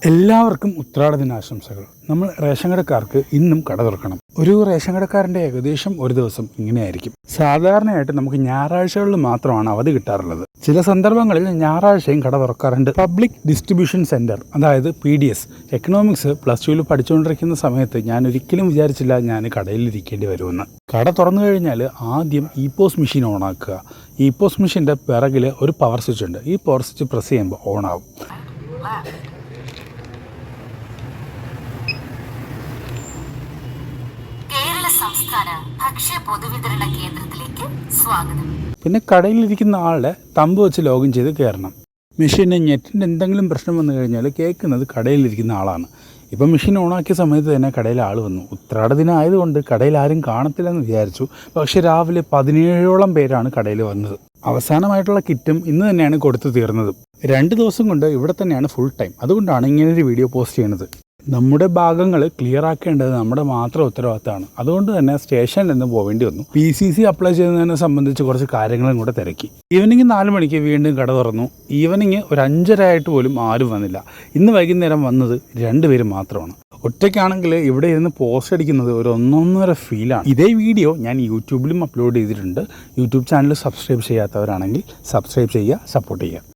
എല്ലാവർക്കും ഉത്രാട ദിനാശംസകൾ. നമ്മൾ റേഷൻ കടക്കാർക്ക് ഇന്നും കട തുറക്കണം. ഒരു റേഷൻ കടക്കാരൻ്റെ ഏകദേശം ഒരു ദിവസം ഇങ്ങനെയായിരിക്കും. സാധാരണയായിട്ട് നമുക്ക് ഞായറാഴ്ചകളിൽ മാത്രമാണ് അവധി കിട്ടാറുള്ളത്. ചില സന്ദർഭങ്ങളിൽ ഞായറാഴ്ചയും കട തുറക്കാറുണ്ട്. പബ്ലിക് ഡിസ്ട്രിബ്യൂഷൻ സെൻറ്റർ, അതായത് PDS, എക്കണോമിക്സ് +2 പഠിച്ചുകൊണ്ടിരിക്കുന്ന സമയത്ത് ഞാൻ ഒരിക്കലും വിചാരിച്ചില്ല ഞാൻ കടയിലിരിക്കേണ്ടി വരുമെന്ന്. കട തുറന്നു കഴിഞ്ഞാൽ ആദ്യം EPOS മെഷീൻ ഓണാക്കുക. EPOS മെഷീൻ്റെ പിറകിൽ ഒരു പവർ സ്വിച്ച് ഉണ്ട്. ഈ പവർ സ്വിച്ച് പ്രസ് ചെയ്യുമ്പോൾ ഓണാവും. സംസ്ഥാന ഭക്ഷ്യ പൊതുവിതരണ കേന്ദ്രത്തിലേക്ക് സ്വാഗതം. പിന്നെ കടയിലിരിക്കുന്ന ആളുടെ തമ്പ് വെച്ച് ലോഗിൻ ചെയ്ത് കയറണം. മെഷീന് നെറ്റിൻ്റെ എന്തെങ്കിലും പ്രശ്നം വന്നു കഴിഞ്ഞാൽ കേൾക്കുന്നത് കടയിലിരിക്കുന്ന ആളാണ്. ഇപ്പം മെഷീൻ ഓണാക്കിയ സമയത്ത് തന്നെ കടയിൽ ആൾ വന്നു. ഉത്രാട ദിനം ആയതുകൊണ്ട് കടയിൽ ആരും കാണത്തില്ലെന്ന് വിചാരിച്ചു. പക്ഷേ രാവിലെ 17ഓളം പേരാണ് കടയിൽ വന്നത്. അവസാനമായിട്ടുള്ള കിറ്റും ഇന്ന് തന്നെയാണ് കൊടുത്തു തീർന്നത്. 2 ദിവസം കൊണ്ട് ഇവിടെ തന്നെയാണ് ഫുൾ ടൈം. അതുകൊണ്ടാണ് ഇങ്ങനൊരു വീഡിയോ പോസ്റ്റ് ചെയ്യുന്നത്. നമ്മുടെ ഭാഗങ്ങൾ ക്ലിയർ ആക്കേണ്ടത് നമ്മുടെ മാത്രം ഉത്തരവാദിത്തമാണ്. അതുകൊണ്ട് തന്നെ സ്റ്റേഷനിൽ നിന്ന് പോവേണ്ടി വന്നു. PCC അപ്ലൈ ചെയ്യുന്നതിനെ സംബന്ധിച്ച് കുറച്ച് കാര്യങ്ങളും കൂടെ തിരക്കി. ഈവനിങ് 4 മണിക്ക് വീണ്ടും കട തുറന്നു. ഈവനിങ് ഒരു 5:30 ആയിട്ട് പോലും ആരും വന്നില്ല. ഇന്ന് വൈകുന്നേരം വന്നത് 2 പേര് മാത്രമാണ്. ഒറ്റയ്ക്കാണെങ്കിൽ ഇവിടെ ഇരുന്ന് പോസ്റ്റ് അടിക്കുന്നത് ഒരു ഒന്നൊന്നര ഫീലാണ്. ഇതേ വീഡിയോ ഞാൻ യൂട്യൂബിലും അപ്ലോഡ് ചെയ്തിട്ടുണ്ട്. യൂട്യൂബ് ചാനൽ സബ്സ്ക്രൈബ് ചെയ്യാത്തവരാണെങ്കിൽ സബ്സ്ക്രൈബ് ചെയ്യുക, സപ്പോർട്ട് ചെയ്യുക.